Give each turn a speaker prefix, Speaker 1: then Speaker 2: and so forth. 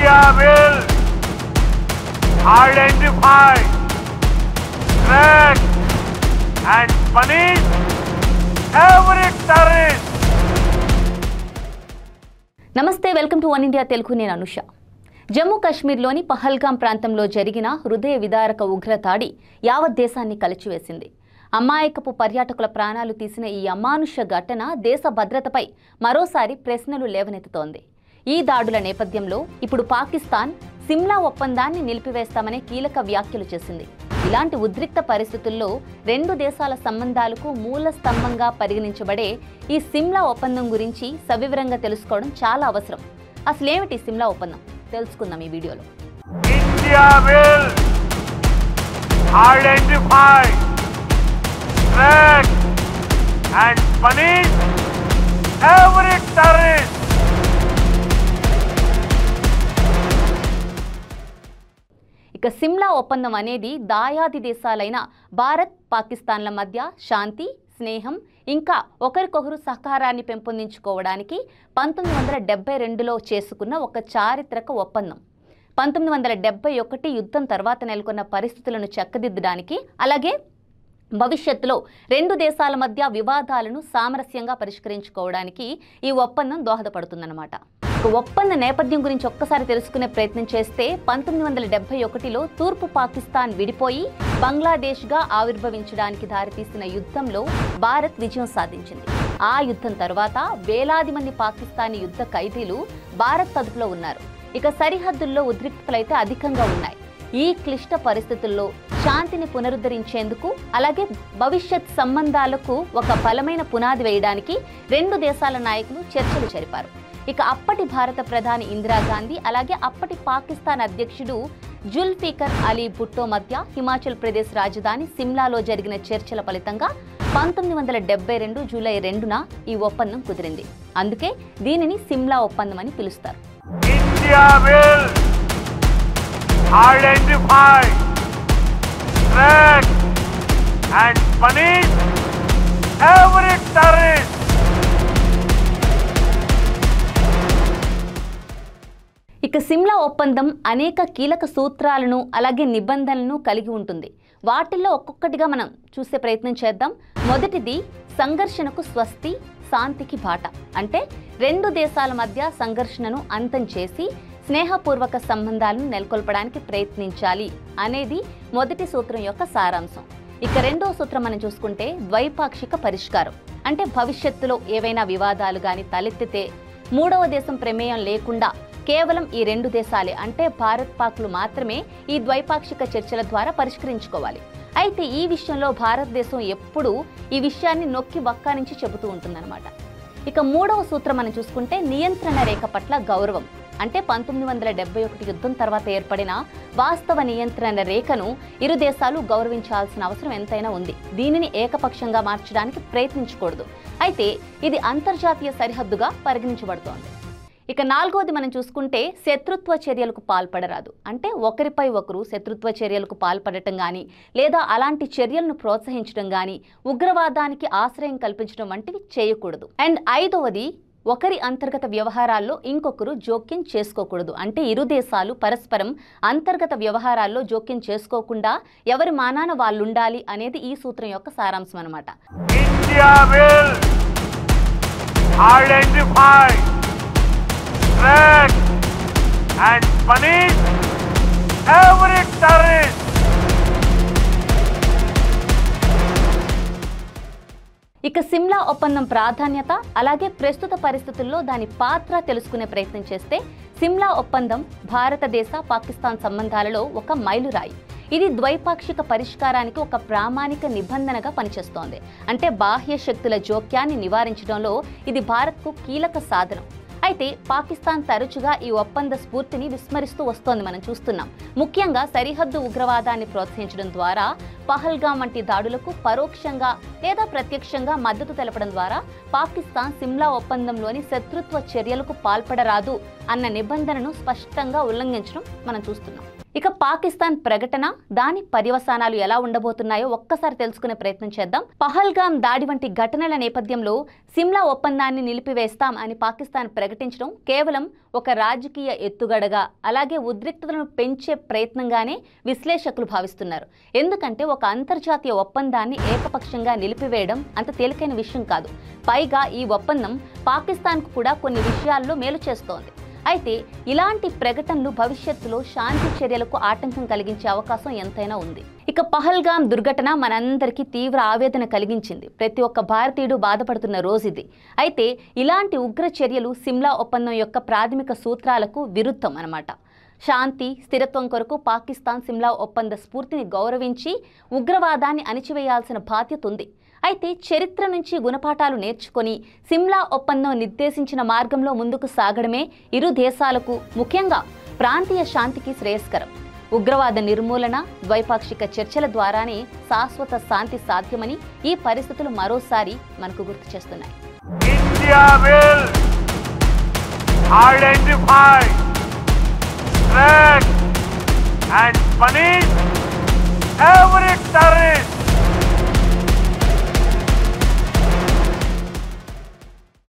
Speaker 1: India will identify, track and punish every terrorist.
Speaker 2: నమస్తే, welcome to one India Telugu. నేను అనుష. జమ్మూ కాశ్మీర్లోని పహల్గాం ప్రాంతంలో జరిగిన హృదయ విదారక ఉగ్రదాడి యావత్ దేశాన్ని కలిచివేసింది. అమాయకపు పర్యాటకుల ప్రాణాలు తీసిన ఈ అమానుష ఘటన దేశ భద్రతపై మరోసారి ప్రశ్నలు లేవనెత్తుతోంది. ఈ దాడుల నేపథ్యంలో ఇప్పుడు పాకిస్తాన్ సిమ్లా ఒప్పందాన్ని నిలిపివేస్తామనే కీలక వ్యాఖ్యలు చేసింది. ఇలాంటి ఉద్రిక్త పరిస్థితుల్లో రెండు దేశాల సంబంధాలకు మూల స్తంభంగా పరిగణించబడే ఈ సిమ్లా ఒప్పందం గురించి సవివరంగా తెలుసుకోవడం చాలా అవసరం. అసలేమిటి సిమ్లా ఒప్పందం తెలుసుకుందాం ఈ వీడియోలో.
Speaker 1: India will identify, track and punish every terrorist.
Speaker 2: ఇక సిమ్లా ఒప్పందం అనేది దాయాది దేశాలైన భారత్, పాకిస్తాన్ల మధ్య శాంతి, స్నేహం, ఇంకా ఒకరికొకరు సహకారాన్ని పెంపొందించుకోవడానికి 1972లో చేసుకున్న ఒక చారిత్రక ఒప్పందం. 1971 యుద్ధం తర్వాత నెలకొన్న పరిస్థితులను చక్కదిద్దడానికి, అలాగే భవిష్యత్తులో రెండు దేశాల మధ్య వివాదాలను సామరస్యంగా పరిష్కరించుకోవడానికి ఈ ఒప్పందం దోహదపడుతుందన్నమాట. ఒప్పంద నేపథ్యం గురించి ఒక్కసారి తెలుసుకునే ప్రయత్నం చేస్తే 1971లో తూర్పు పాకిస్తాన్ విడిపోయి బంగ్లాదేశ్గా ఆవిర్భవించడానికి దారితీసిన యుద్ధంలో భారత్ విజయం సాధించింది. ఆ యుద్ధం తర్వాత వేలాది మంది పాకిస్తానీ యుద్ధ ఖైదీలు భారత్ అదుపులో ఉన్నారు. ఇక సరిహద్దుల్లో ఉద్రిక్తతలైతే అధికంగా ఉన్నాయి. ఈ క్లిష్ట పరిస్థితుల్లో శాంతిని పునరుద్ధరించేందుకు, అలాగే భవిష్యత్ సంబంధాలకు ఒక బలమైన పునాది వేయడానికి రెండు దేశాల నాయకులు చర్చలు జరిపారు. ఇక అప్పటి భారత ప్రధాని ఇందిరాగాంధీ, అలాగే అప్పటి పాకిస్తాన్ అధ్యక్షుడు జుల్ఫికర్ అలీ భుట్టో మధ్య హిమాచల్ ప్రదేశ్ రాజధాని సిమ్లాలో జరిగిన చర్చల ఫలితంగా 1972 జూలై 2న ఈ ఒప్పందం కుదిరింది. అందుకే దీనిని సిమ్లా ఒప్పందం అని పిలుస్తారు.
Speaker 1: India will identify, track and punish every terrorist.
Speaker 2: ఇక సిమ్లా ఒప్పందం అనేక కీలక సూత్రాలను, అలాగే నిబంధనలను కలిగి ఉంటుంది. వాటిల్లో ఒక్కొక్కటిగా మనం చూసే ప్రయత్నం చేద్దాం. మొదటిది సంఘర్షణకు స్వస్తి, శాంతికి బాట. అంటే రెండు దేశాల మధ్య సంఘర్షణను అంతం చేసి స్నేహపూర్వక సంబంధాలను నెలకొల్పడానికి ప్రయత్నించాలి అనేది మొదటి సూత్రం యొక్క సారాంశం. ఇక రెండో సూత్రం మనం చూసుకుంటే ద్వైపాక్షిక పరిష్కారం. అంటే భవిష్యత్తులో ఏవైనా వివాదాలు కానీ తలెత్తితే మూడవ దేశం ప్రమేయం లేకుండా కేవలం ఈ రెండు దేశాలే, అంటే భారత్, పాక్లు మాత్రమే ఈ ద్వైపాక్షిక చర్చల ద్వారా పరిష్కరించుకోవాలి. అయితే ఈ విషయంలో భారతదేశం ఎప్పుడూ ఈ విషయాన్ని నొక్కి వక్కానించి చెబుతూ ఉంటుందన్నమాట. ఇక మూడవ సూత్రం మనం చూసుకుంటే నియంత్రణ రేఖ పట్ల గౌరవం. అంటే 1971 యుద్ధం తర్వాత ఏర్పడిన వాస్తవ నియంత్రణ రేఖను ఇరు దేశాలు గౌరవించాల్సిన అవసరం ఎంతైనా ఉంది. దీనిని ఏకపక్షంగా మార్చడానికి ప్రయత్నించకూడదు. అయితే ఇది అంతర్జాతీయ సరిహద్దుగా పరిగణించబడుతోంది. ఇక నాలుగోది మనం చూసుకుంటే శత్రుత్వ చర్యలకు పాల్పడరాదు. అంటే ఒకరిపై ఒకరు శత్రుత్వ చర్యలకు పాల్పడటం కానీ, లేదా అలాంటి చర్యలను ప్రోత్సహించడం కానీ, ఉగ్రవాదానికి ఆశ్రయం కల్పించడం వంటివి చేయకూడదు. అండ్ ఐదవది ఒకరి అంతర్గత వ్యవహారాల్లో ఇంకొకరు జోక్యం చేసుకోకూడదు. అంటే ఇరు దేశాలు పరస్పరం అంతర్గత వ్యవహారాల్లో జోక్యం చేసుకోకుండా ఎవరి మానాన వాళ్ళు ఉండాలి అనేది ఈ సూత్రం యొక్క సారాంశం అన్నమాట.
Speaker 1: India will identify, track and punish every terrorist.
Speaker 2: ఇక సిమ్లా ఒప్పందం ప్రాధాన్యత, అలాగే ప్రస్తుత పరిస్థితుల్లో దాని పాత్ర తెలుసుకునే ప్రయత్నం చేస్తే సిమ్లా ఒప్పందం భారతదేశ, పాకిస్తాన్ సంబంధాలలో ఒక మైలురాయి. ఇది ద్వైపాక్షిక పరిష్కారానికి ఒక ప్రామాణిక నిబంధనగా పనిచేస్తోంది. అంటే బాహ్య శక్తుల జోక్యాన్ని నివారించడంలో ఇది భారత్కు కీలక సాధనం. అయితే పాకిస్తాన్ తరచుగా ఈ ఒప్పంద స్ఫూర్తిని విస్మరిస్తూ వస్తోంది, మనం చూస్తున్నాం. ముఖ్యంగా సరిహద్దు ఉగ్రవాదాన్ని ప్రోత్సహించడం ద్వారా, పహల్గాం వంటి దాడులకు పరోక్షంగా లేదా ప్రత్యక్షంగా మద్దతు తెలపడం ద్వారా పాకిస్తాన్ సిమ్లా ఒప్పందంలోని శత్రుత్వ చర్యలకు పాల్పడరాదు అన్న నిబంధనను స్పష్టంగా ఉల్లంఘించడం మనం చూస్తున్నాం. ఇక పాకిస్తాన్ ప్రకటన, దాని పర్యవసానాలు ఎలా ఉండబోతున్నాయో ఒక్కసారి తెలుసుకునే ప్రయత్నం చేద్దాం. పహల్గామ్ దాడి వంటి ఘటనల నేపథ్యంలో సిమ్లా ఒప్పందాన్ని నిలిపివేస్తాం అని పాకిస్తాన్ ప్రకటించడం కేవలం ఒక రాజకీయ ఎత్తుగడగా, అలాగే ఉద్రిక్తతలను పెంచే ప్రయత్నంగానే విశ్లేషకులు భావిస్తున్నారు. ఎందుకంటే ఒక అంతర్జాతీయ ఒప్పందాన్ని ఏకపక్షంగా నిలిపివేయడం అంత తేలికైన విషయం కాదు. పైగా ఈ ఒప్పందం పాకిస్తాన్కు కూడా కొన్ని విషయాల్లో మేలు చేస్తోంది. అయితే ఇలాంటి ప్రకటనలు భవిష్యత్తులో శాంతి చర్యలకు ఆటంకం కలిగించే అవకాశం ఎంతైనా ఉంది. ఇక పహల్గామ్ దుర్ఘటన మనందరికీ తీవ్ర ఆవేదన కలిగించింది. ప్రతి ఒక్క భారతీయుడు బాధపడుతున్న రోజు ఇది. అయితే ఇలాంటి ఉగ్ర చర్యలు సిమ్లా ఒప్పందం యొక్క ప్రాథమిక సూత్రాలకు విరుద్ధం అన్నమాట. శాంతి, స్థిరత్వం కొరకు పాకిస్తాన్ సిమ్లా ఒప్పంద స్ఫూర్తిని గౌరవించి ఉగ్రవాదాన్ని అణిచివేయాల్సిన బాధ్యత ఉంది. అయితే చరిత్ర నుంచి గుణపాఠాలు నేర్చుకొని సిమ్లా ఒప్పందం నిర్దేశించిన మార్గంలో ముందుకు సాగడమే ఇరు దేశాలకు, ముఖ్యంగా ప్రాంతీయ శాంతికి శ్రేయస్కరం. ఉగ్రవాద నిర్మూలన, ద్వైపాక్షిక చర్చల ద్వారానే శాశ్వత శాంతి సాధ్యమని ఈ పరిస్థితులు మరోసారి మనకు గుర్తు చేస్తున్నాయి.
Speaker 1: India will identify, track and punish every